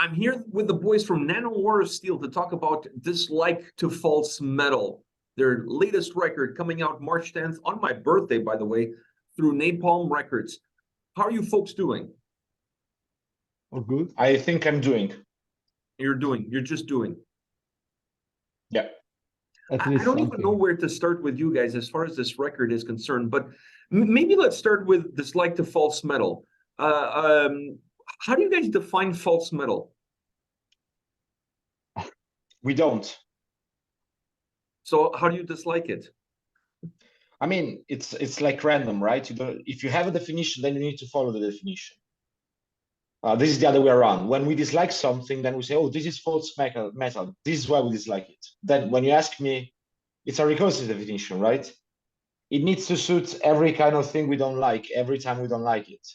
I'm here with the boys from Nanowar of Steel to talk about Dislike to False Metal, their latest record coming out March 10th, on my birthday, by the way, through Napalm Records. How are you folks doing? Oh, good. I think I'm doing. You're just doing. Yeah. I don't even know where to start with you guys as far as this record is concerned, but maybe let's start with Dislike to False Metal. How do you guys define false metal? We don't. So how do you dislike it? I mean, it's like random, right? You don't, if you have a definition, then you need to follow the definition. This is the other way around. When we dislike something, then we say, oh, this is false metal. This is why we dislike it. Then when you ask me, it's a recursive definition, right? It needs to suit every kind of thing we don't like, every time we don't like it.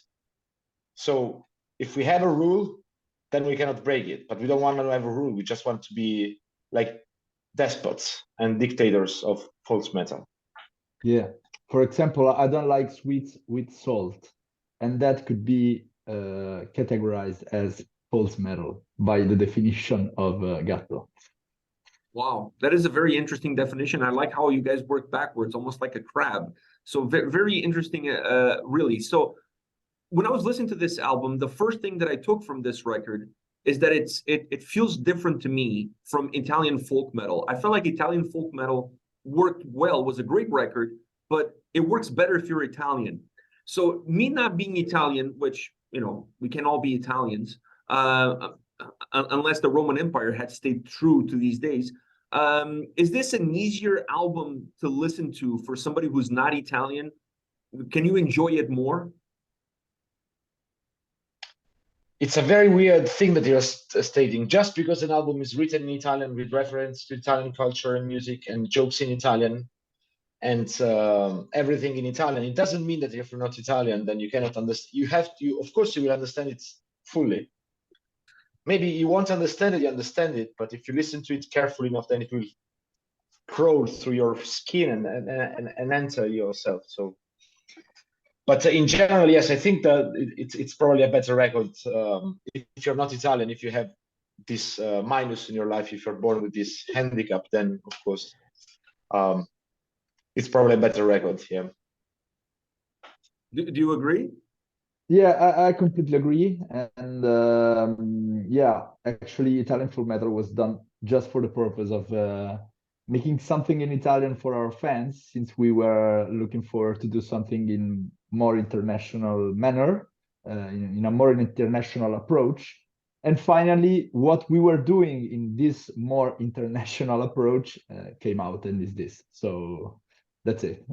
So if we have a rule, then we cannot break it. But we don't want to have a rule. We just want to be like despots and dictators of false metal. Yeah. For example, I don't like sweets with salt, and that could be categorized as false metal by the definition of Gatto. Wow, that is a very interesting definition. I like how you guys work backwards, almost like a crab. So very interesting, really. So when I was listening to this album, the first thing that I took from this record is that it feels different to me from Italian folk metal. I felt like Italian folk metal worked well, was a great record, but it works better if you're Italian. So me not being Italian, which, you know, we can all be Italians, unless the Roman Empire had stayed true to these days. Is this an easier album to listen to for somebody who's not Italian? Can you enjoy it more? It's a very weird thing that you're stating. Just because an album is written in Italian with reference to Italian culture and music and jokes in Italian and everything in Italian, it doesn't mean that if you're not Italian, then you cannot understand. You have to, of course, you will understand it fully. Maybe you won't understand it, you understand it, but if you listen to it carefully enough, then it will crawl through your skin and enter yourself. So, but in general, yes, I think that it's probably a better record if you're not Italian. If you have this minus in your life, if you're born with this handicap, then of course it's probably a better record. Yeah. Do you agree? Yeah, I completely agree. And yeah, actually, Italian folk metal was done just for the purpose of making something in Italian for our fans, since we were looking forward to do something in more international manner, in a more international approach. And finally, what we were doing in this more international approach came out and is this. So that's it.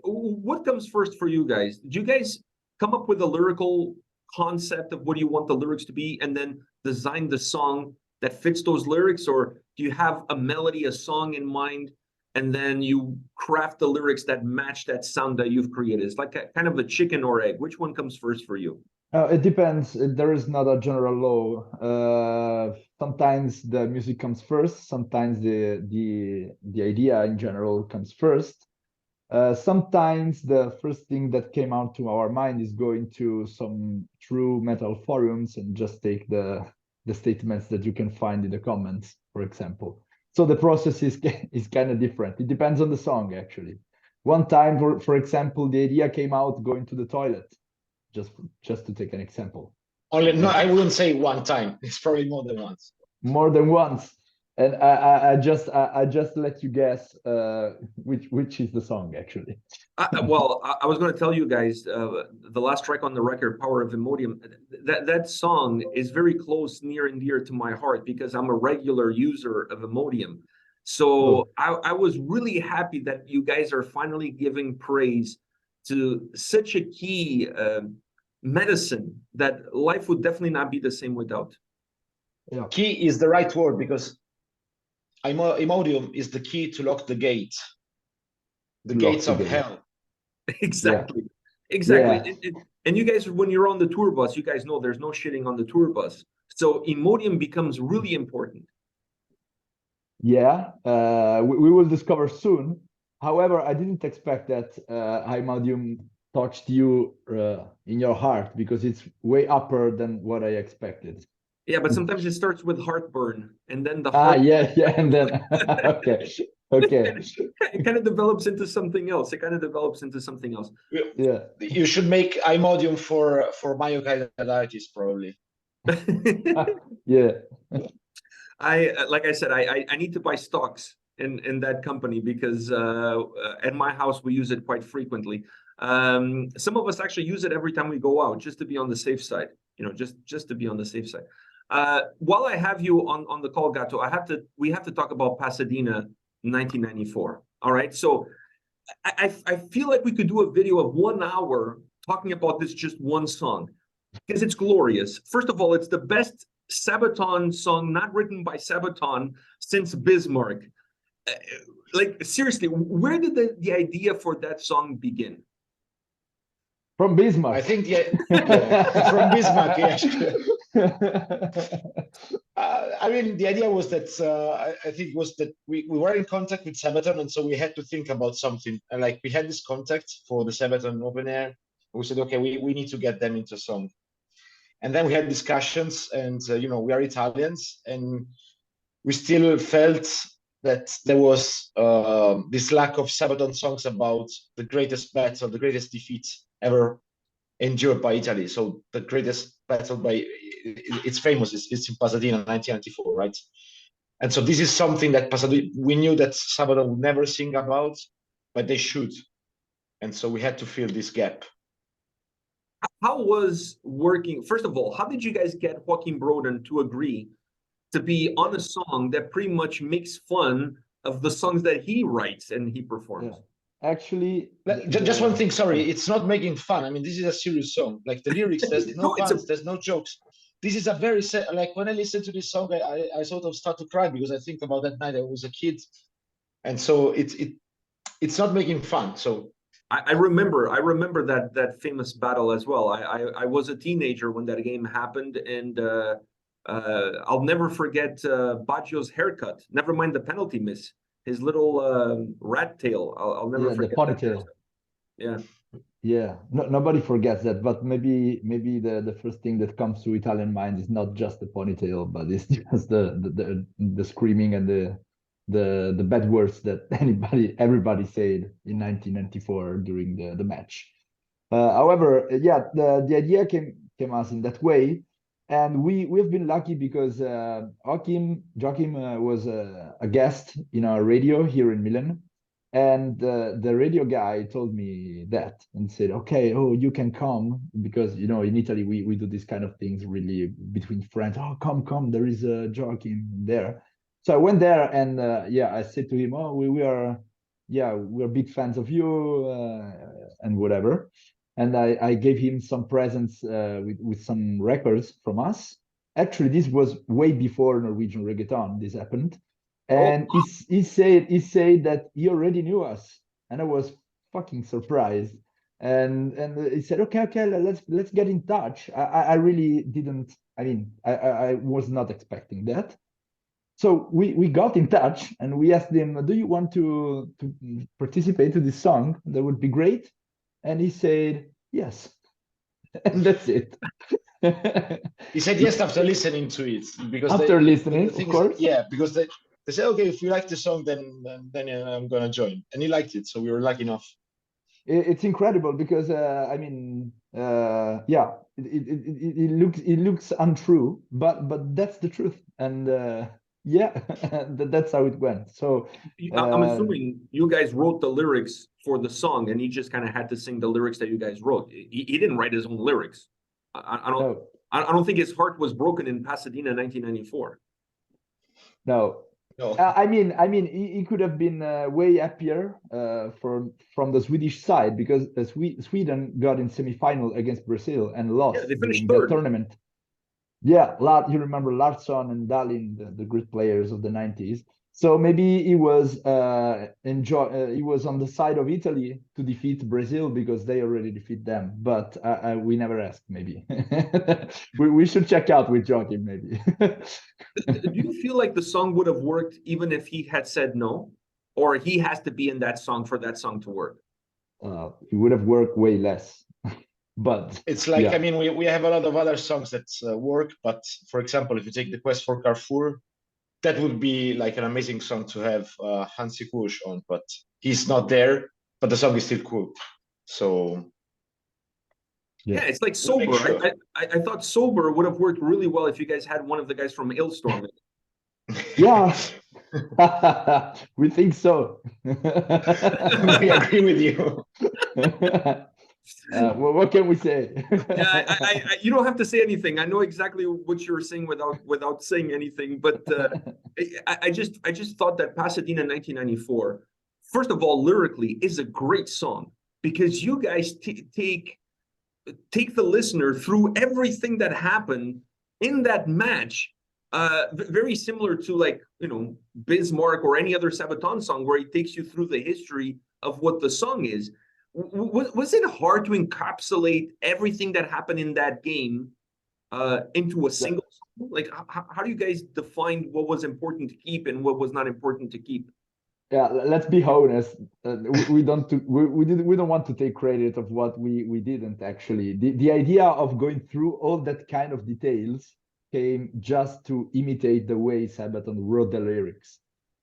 What comes first for you guys? Did you guys come up with a lyrical concept of what you want the lyrics to be and then design the song that fits those lyrics? Or do you have a melody, a song in mind, and then you craft the lyrics that match that sound that you've created? It's like kind of a chicken or egg. Which one comes first for you? It depends. There is not a general law. Sometimes the music comes first. Sometimes the idea in general comes first. Sometimes the first thing that came out to our mind is going to some true metal forums and just take the statements that you can find in the comments, for example. So the process is kind of different. It depends on the song, actually. One time, for example, the idea came out going to the toilet, just to take an example. Only, no, I wouldn't say one time. It's probably more than once. More than once. And I just let you guess which is the song, actually. Well, I was going to tell you guys the last track on the record, Power of Imodium, that song is very close, near and dear to my heart because I'm a regular user of Imodium. So I was really happy that you guys are finally giving praise to such a key medicine that life would definitely not be the same without. Yeah. Key is the right word because Imodium is the key to lock the gate, the gates of hell. Exactly. Yeah. Exactly. Yeah. And you guys, when you're on the tour bus, you guys know there's no shitting on the tour bus. So Imodium becomes really important. Yeah, we will discover soon. However, I didn't expect that Imodium touched you in your heart because it's way upper than what I expected. Yeah, but sometimes it starts with heartburn, and then the Ah, heart yeah, and then okay, okay, it kind of develops into something else. It kind of develops into something else. yeah, You should make Imodium for myocarditis, probably. yeah, Like I said, I need to buy stocks in that company because at my house we use it quite frequently. Some of us actually use it every time we go out just to be on the safe side. You know, just to be on the safe side. While I have you on the call, Gatto, we have to talk about Pasadena 1994. All right, so I feel like we could do a video of 1 hour talking about this just one song because it's glorious. First of all, it's the best Sabaton song not written by Sabaton since Bismarck. Like seriously, where did the idea for that song begin? from Bismarck. I think from Bismarck. I mean, the idea was that I think was that we were in contact with Sabaton, and so we had to think about something. And like we had this contact for the Sabaton open air. We said, okay, we need to get them into a song. And then we had discussions, and you know, we are Italians, and we still felt that there was this lack of Sabaton songs about the greatest battle, the greatest defeat ever endured by Italy. So the greatest battle by it's famous. It's in Pasadena, 1994, right? And so this is something that Pasadena, we knew that Sabaton would never sing about, but they should. And so we had to fill this gap. How was working? First of all, how did you guys get Joachim Broden to agree to be on a song that pretty much makes fun of the songs that he writes and he performs? Yeah. Actually, just one thing, sorry, it's not making fun. I mean, this is a serious song. Like the lyrics, there's no puns, there's no jokes. This is a very like when I listen to this song, I sort of start to cry because I think about that night I was a kid, and so it's not making fun. So I remember that famous battle as well. I was a teenager when that game happened, and I'll never forget Baggio's haircut. Never mind the penalty miss. His little rat tail. I'll never forget the ponytail. Yeah. Yeah, nobody forgets that, but maybe the first thing that comes to Italian mind is not just the ponytail, but it's just the screaming and the bad words that everybody said in 1994 during the match. However, yeah, the idea came us in that way, and we've been lucky because Joachim was a guest in our radio here in Milan. And the radio guy told me that and said, okay, oh, you can come because, you know, in Italy, we do these kind of things really between friends. Oh, come, there is a Joachim there. So I went there and yeah, I said to him, oh, we're big fans of you and whatever. And I gave him some presents with some records from us. Actually, this was way before Norwegian reggaeton, this happened. And he said that he already knew us, and I was fucking surprised. And he said, okay, let's get in touch. I really didn't. I mean, I was not expecting that. So we got in touch and we asked him, do you want to participate to this song? That would be great. And he said yes, and that's it. He said yes after listening to it because after listening, of course. Yeah, because they said, okay, if you like the song, then I'm gonna join, and he liked it, so we were lucky enough. It's incredible because I mean, yeah, it looks untrue, but that's the truth, and yeah, that's how it went. So I'm assuming you guys wrote the lyrics for the song, and he just kind of had to sing the lyrics that you guys wrote. He didn't write his own lyrics. I don't think his heart was broken in Pasadena, 1994. No. I mean, he could have been way happier from the Swedish side because Sweden got in semifinal against Brazil and lost during the tournament. Yeah, you remember Larsson and Dahlin, the great players of the 90s. So maybe he was he was on the side of Italy to defeat Brazil because they already defeat them. But we never asked. Maybe we should check out with Joachim. Maybe. Do you feel like the song would have worked even if he had said no, or he has to be in that song for that song to work? It would have worked way less. But it's like, yeah. I mean, we have a lot of other songs that work, but for example, if you take The Quest for Carrefour, that would be like an amazing song to have Hansi Kusch on, but he's not there, but the song is still cool. So Yeah, it's like we'll make Sober. sure. I thought Sober would have worked really well if you guys had one of the guys from Illstorm. Yeah. We think so. We agree with you. What can we say? Yeah, you don't have to say anything. I know exactly what you're saying without saying anything. But I just thought that Pasadena 1994, first of all, lyrically, is a great song because you guys take the listener through everything that happened in that match. Very similar to, like, Bismarck or any other Sabaton song, where he takes you through the history of what the song is. Was it hard to encapsulate everything that happened in that game into a single song? Like, how do you guys define what was important to keep and what was not important to keep? Yeah, let's be honest. We don't want to take credit of what we didn't actually. The idea of going through all that kind of details came just to imitate the way Sabaton wrote the lyrics.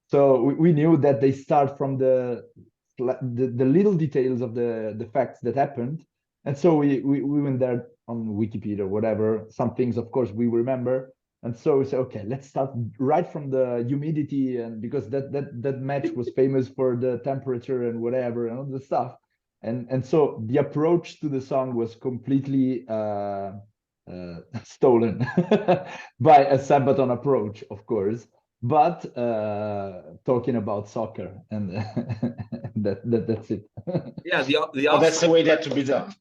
So we knew that they start from the little details of the facts that happened, and so we went there on Wikipedia or whatever. Some things, of course, we remember. And so we say, okay, let's start right from the humidity, and because that match was famous for the temperature and whatever and all the stuff, and so the approach to the song was completely stolen by a Sabaton approach, of course, but talking about soccer, and that's it. Yeah, But that's the way that to be done.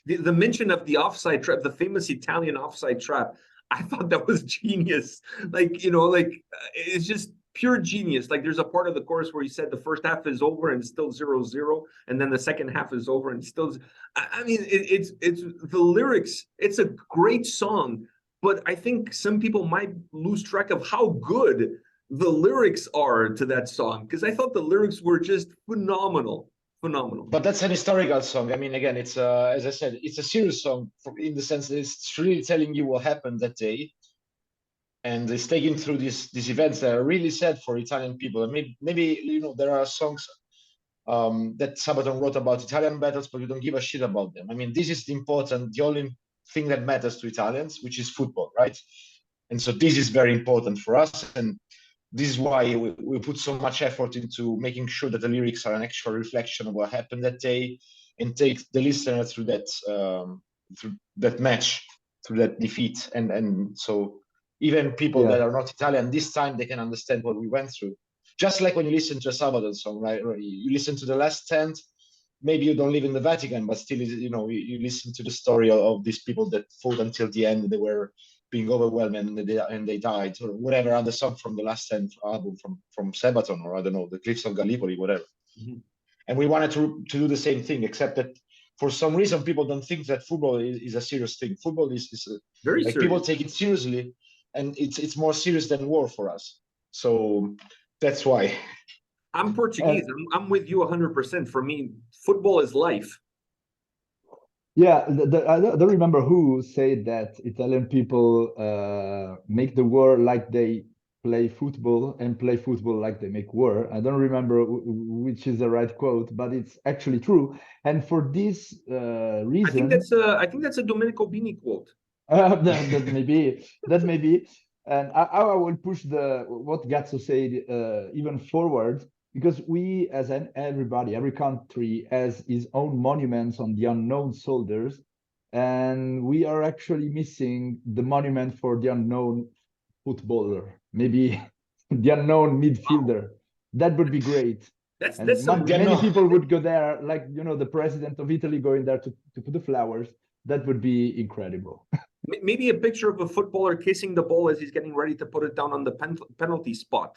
The mention of the offside trap, the famous Italian offside trap, I thought that was genius. Like, it's just pure genius. Like, there's a part of the chorus where he said the first half is over and still 0-0, and then the second half is over and still. I mean, it's the lyrics. It's a great song, but I think some people might lose track of how good the lyrics are to that song, because I thought the lyrics were just phenomenal. But that's an historical song. I mean, again, it's as I said, it's a serious song in the sense that it's really telling you what happened that day, and it's taking through these events that are really sad for Italian people. And maybe there are songs that Sabaton wrote about Italian battles, but we don't give a shit about them. I mean, this is the only thing that matters to Italians, which is football, right? And so this is very important for us, and this is why we put so much effort into making sure that the lyrics are an actual reflection of what happened that day, and take the listener through that match, through that defeat, and so even people that are not Italian this time, they can understand what we went through. Just like when you listen to a Sabaton song, right? You listen to the last stand. Maybe you don't live in the Vatican, but still, you listen to the story of these people that fought until the end. They were being overwhelmed and they died, or whatever other song from the last album from Sabaton, or I don't know, the Cliffs of Gallipoli, whatever. Mm-hmm. And we wanted to do the same thing, except that for some reason people don't think that football is a serious thing. Football is very like serious. People take it seriously, and it's more serious than war for us. So that's why. I'm Portuguese. I'm with you 100%. For me, football is life. Yeah, I don't remember who said that Italian people make the war like they play football, and play football like they make war. I don't remember which is the right quote, but it's actually true. And for this reason, I think that's a Domenico Bini quote. That may be. And I will push what Gazzo said even forward, because we, as every country has its own monuments on the unknown soldiers, and we are actually missing the monument for the unknown footballer, maybe the unknown midfielder. That would be great. Many people would go there, like the president of Italy going there to put the flowers. That would be incredible. Maybe a picture of a footballer kissing the ball as he's getting ready to put it down on the penalty spot.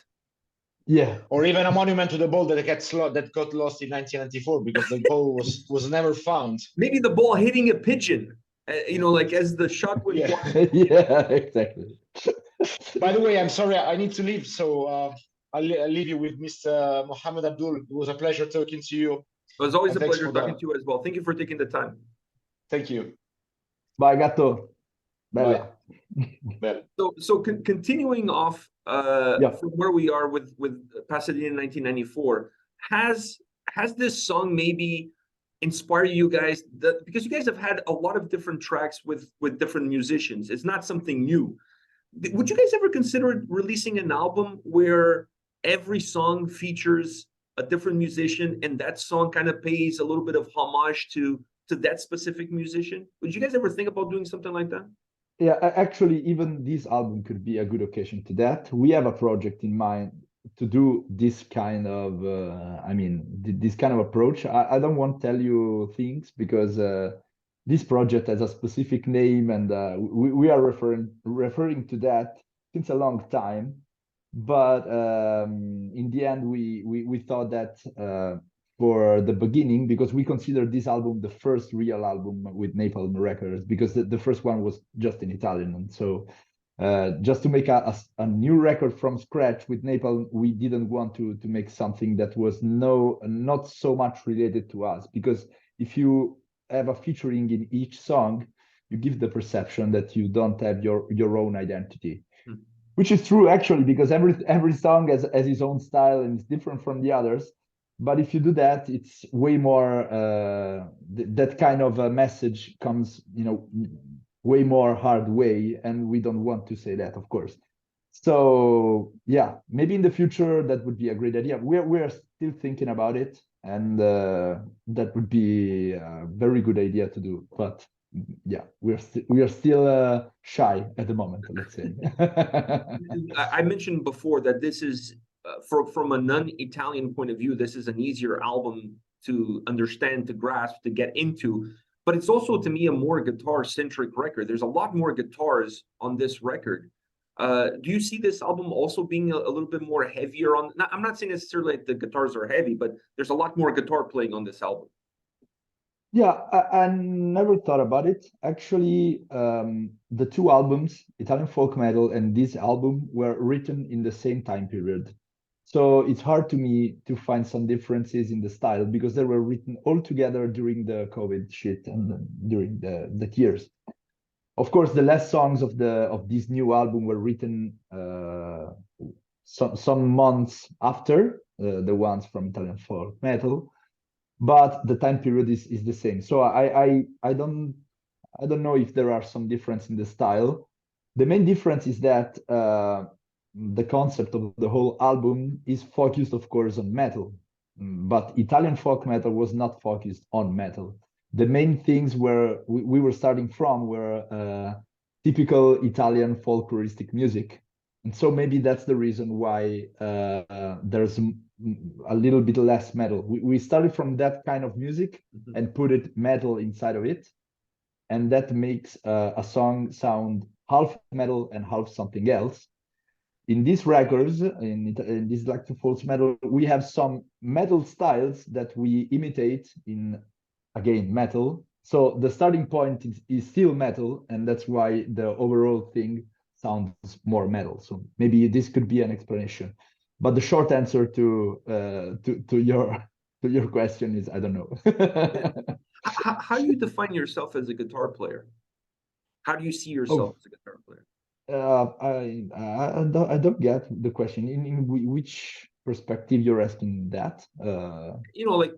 Yeah. Or even a monument to the ball that got lost in 1994 because the ball was never found. Maybe the ball hitting a pigeon, like as the shot went. Yeah, exactly. By the way, I'm sorry, I need to leave, so I'll leave you with Mr. Mohammed Abdul. It was a pleasure talking to you. It was always a pleasure talking to you as well. Thank you for taking the time. Thank you. Bye, Gatto. Bye. Bella. Bella. So continuing off Yeah. from where we are with Pasadena 1994, has this song maybe inspired you guys because you guys have had a lot of different tracks with different musicians. It's not something new. Would you guys ever consider releasing an album where every song features a different musician and that song kind of pays a little bit of homage to that specific musician? Would you guys ever think about doing something like that? Yeah, actually, even this album could be a good occasion to that. We have a project in mind to do this kind of, this kind of approach. I don't want to tell you things because this project has a specific name, and we are referring to that since a long time. But in the end, we thought that for the beginning, because we consider this album the first real album with Napalm Records, because the first one was just in Italian. And so just to make a new record from scratch with Napalm, we didn't want to make something that was not so much related to us, because if you have a featuring in each song, you give the perception that you don't have your own identity. Which is true actually, because every song has its own style and it's different from the others. But if you do that, it's way more that kind of a message comes, way more hard way, and we don't want to say that, of course. So yeah, maybe in the future that would be a great idea. We're still thinking about it, and that would be a very good idea to do. But yeah, we are still shy at the moment, let's say. I mentioned before that this is from a non-Italian point of view, this is an easier album to understand, to grasp, to get into. But it's also, to me, a more guitar-centric record. There's a lot more guitars on this record. Do you see this album also being a little bit more heavier on? I'm not saying necessarily like the guitars are heavy, but there's a lot more guitar playing on this album. Yeah, I never thought about it. Actually, the two albums, Italian folk metal and this album, were written in the same time period. So it's hard to me to find some differences in the style because they were written all together during the COVID shit and during the years. Of course, the last songs of this new album were written some months after the ones from Italian folk metal, but the time period is the same. So I don't know if there are some difference in the style. The main difference is that the concept of the whole album is focused, of course, on metal, but Italian folk metal was not focused on metal. The main things where we were starting from were typical Italian folkloristic music. And so maybe that's the reason why there's a little bit less metal. We started from that kind of music and put it metal inside of it. And that makes a song sound half metal and half something else. In these records, in this Like to False metal, we have some metal styles that we imitate in, again, metal. So the starting point is still metal, and that's why the overall thing sounds more metal. So maybe this could be an explanation. But the short answer to your question is I don't know. How do you define yourself as a guitar player? How do you see yourself as a guitar player? I don't get the question. In which perspective you're asking that? Like,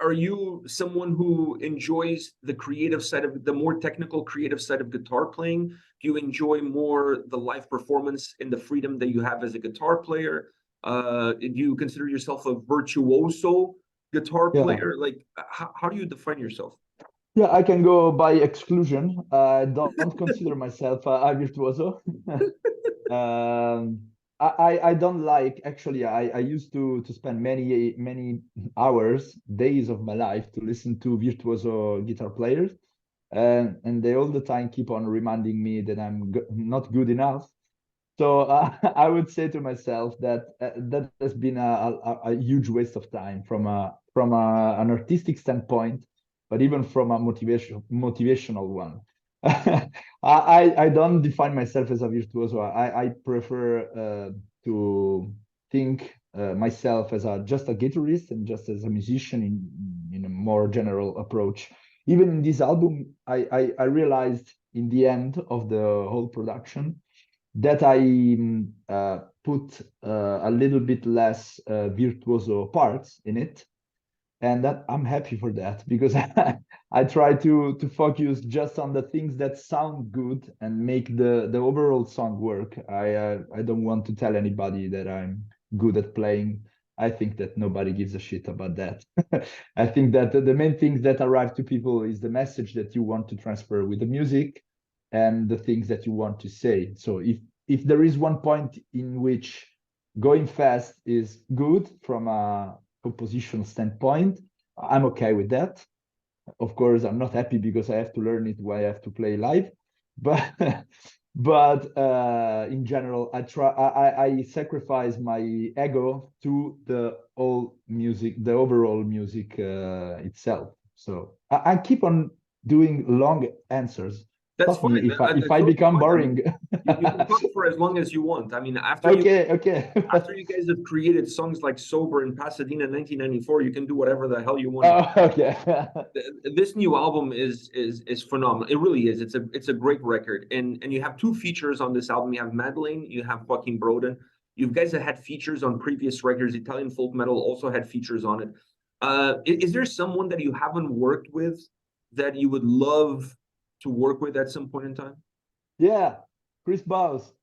are you someone who enjoys the creative side of the more technical creative side of guitar playing? Do you enjoy more the live performance and the freedom that you have as a guitar player? Do you consider yourself a virtuoso guitar player? Like, how do you define yourself? Yeah, I can go by exclusion. I don't consider myself a virtuoso. I don't like, actually, I used to spend many hours, days of my life to listen to virtuoso guitar players. And they all the time keep on reminding me that I'm not good enough. So I would say to myself that that has been a huge waste of time from an artistic standpoint, but even from a motivational one. I don't define myself as a virtuoso. I prefer to think myself as just a guitarist and just as a musician in a more general approach. even in this album, I realized in the end of the whole production that I put a little bit less virtuoso parts in it, and that I'm happy for that, because I try to focus just on the things that sound good and make the overall song work. I don't want to tell anybody that I'm good at playing. I think that nobody gives a shit about that. I think that the main things that arrive to people is the message that you want to transfer with the music and the things that you want to say. So if there is one point in which going fast is good from a composition standpoint, I'm okay with that. Of course, I'm not happy because I have to learn it while I have to play live, but in general, I sacrifice my ego to the whole music, the overall music itself. So I keep on doing long answers. That's Stop me fine. if I That's if I totally become fine. I boring. mean, you can talk for as long as you want. I mean, Okay. after you guys have created songs like Sober in Pasadena 1994, you can do whatever the hell you want. Oh, okay. This new album is phenomenal. It really is. It's a great record. And you have two features on this album. You have Madeleine, you have Joaquin Broden. You guys have had features on previous records. Italian folk metal also had features on it. Is there someone that you haven't worked with that you would love to work with at some point in time? Yeah, Chris Bowes.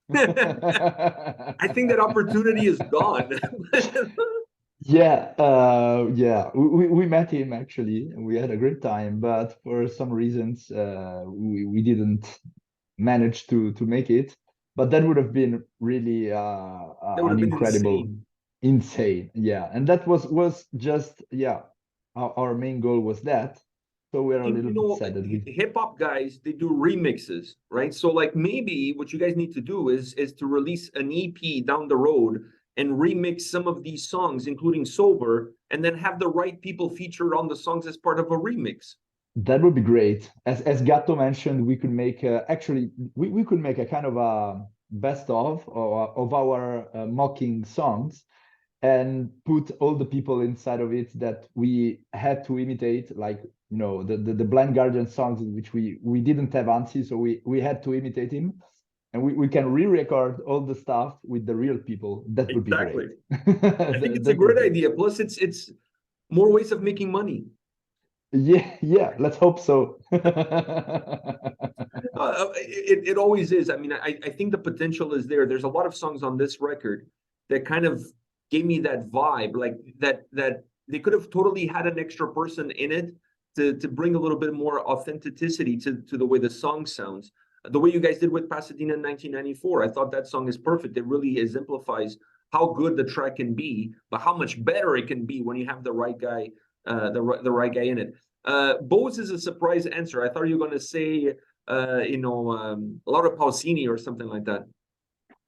I think that opportunity is gone. Yeah, we met him actually, and we had a great time, but for some reasons we didn't manage to make it. But that would have been really That would an have been incredible, insane. insane, yeah. And that was just, yeah, our main goal was that. So we're a little You bit know, sad that we. hip hop guys, they do remixes, right? So like maybe what you guys need to do is to release an EP down the road and remix some of these songs, including Sober, and then have the right people featured on the songs as part of a remix. That would be great. As Gatto mentioned, we could make actually we could make a kind of a best of our mocking songs and put all the people inside of it that we had to imitate, like the Blind Guardian songs in which we didn't have Ansi, so we had to imitate him, and we can re-record all the stuff with the real people. That would be great. Exactly. I think it's a great idea. Plus, it's more ways of making money. Yeah, let's hope so. It always is. I mean, I think the potential is there. There's a lot of songs on this record that kind of gave me that vibe, like that they could have totally had an extra person in it to bring a little bit more authenticity to the way the song sounds. The way you guys did with Pasadena in 1994, I thought that song is perfect. It really exemplifies how good the track can be, but how much better it can be when you have the right guy, the right guy in it. Bose is a surprise answer. I thought you were going to say, Laura Pausini or something like that.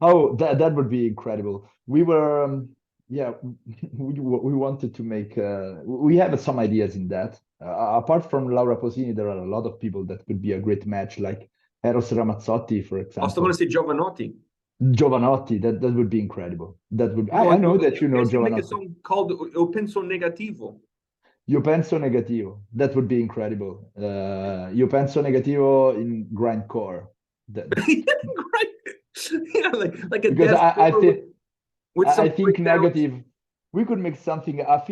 Oh, that would be incredible. We were, yeah, we wanted to make. We have some ideas in that. Apart from Laura Pausini, there are a lot of people that could be a great match, like Eros Ramazzotti, for I was still example. going to say Giovanotti. Giovanotti, that would be incredible. That would. No, I know that you know guys can make a Giovanotti. song called Eu Penso Negativo. Io penso negativo. That would be incredible. Io penso negativo in grindcore. Right. Yeah, like a Because death I think with some I think breakdowns. negative. We could make something a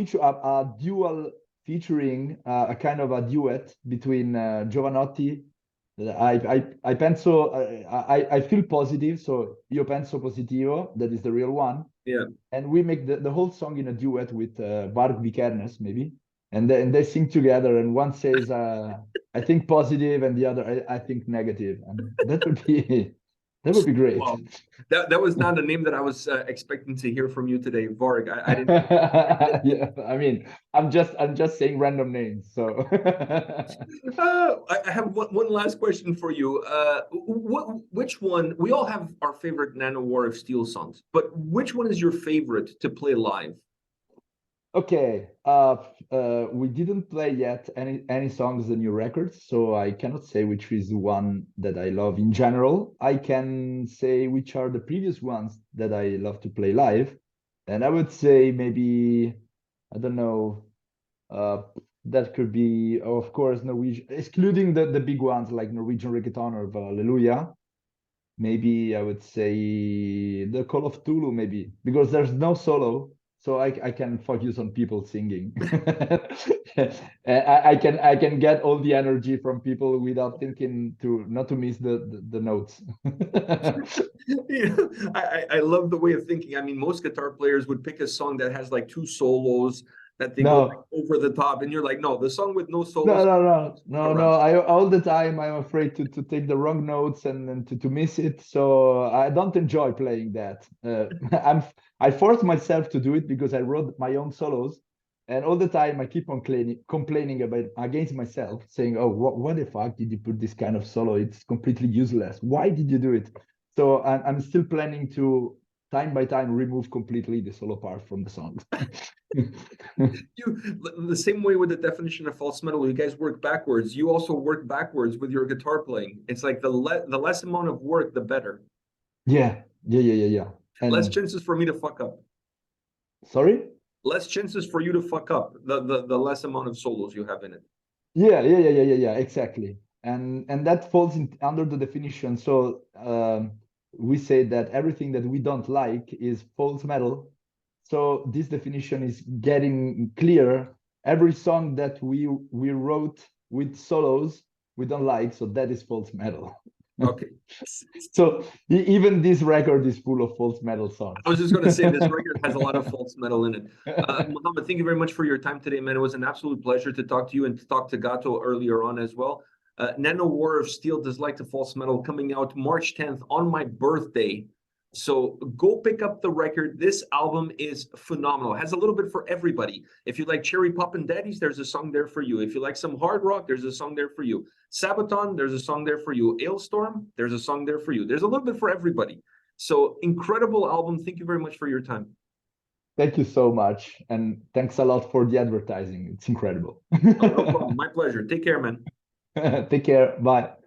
dual featuring a kind of a duet between Giovanotti. I penso I feel positive, so io penso positivo. That is the real one. Yeah. And we make the whole song in a duet with Varg Vikernes maybe, and they sing together. And one says I think positive, and the other I think negative, and that would be that would be great. Wow. That was not a name that I was expecting to hear from you today, Varg. I didn't. Yeah, I mean, I'm just saying random names. So I have one last question for you. Which one? We all have our favorite Nanowar of Steel songs, but which one is your favorite to play live? okay, we didn't play yet any songs the new records, so I cannot say which is the one that I love in general. I can say which are the previous ones that I love to play live, and I would say maybe I don't know, that could be, of course, Norwegian, excluding the big ones like Norwegian reggaeton or Hallelujah. Maybe I would say the Call of Tulu, maybe, because there's no solo, so I can focus on people singing. I can get all the energy from people without thinking not to miss the notes. Yeah, I love the way of thinking. I mean, most guitar players would pick a song that has like two solos that they go like over the top, and you're like, no, the song with no solos. No. I all the time I'm afraid to take the wrong notes and to miss it. So I don't enjoy playing that. I force myself to do it because I wrote my own solos, and all the time I keep on complaining against myself, saying, "Oh, what the fuck did you put this kind of solo? It's completely useless. Why did you do it?" So I'm still planning to time by time remove completely the solo part from the songs. The same way with the definition of false metal, you guys work backwards. You also work backwards with your guitar playing. It's like the less amount of work, the better. Yeah. And less chances for me to fuck up. Sorry? Less chances for you to fuck up. The less amount of solos you have in it. Yeah, exactly. And that falls under the definition. So we say that everything that we don't like is false metal. So this definition is getting clear. Every song that we wrote with solos we don't like, so that is false metal. Okay. So even this record is full of false metal songs. I was just going to say this record has a lot of false metal in it. Mohammed, thank you very much for your time today, man. It was an absolute pleasure to talk to you and to talk to Gatto earlier on as well. Nanowar of Steel Does Like the False Metal coming out March 10th on my birthday. So go pick up the record. This album is phenomenal. It has a little bit for everybody. If you like Cherry Poppin' Daddies, there's a song there for you. If you like some hard rock, there's a song there for you. Sabaton, there's a song there for you. Ailstorm, there's a song there for you. There's a little bit for everybody. So incredible album. Thank you very much for your time. Thank you so much. And thanks a lot for the advertising. It's incredible. No problem. My pleasure. Take care, man. Take care. Bye.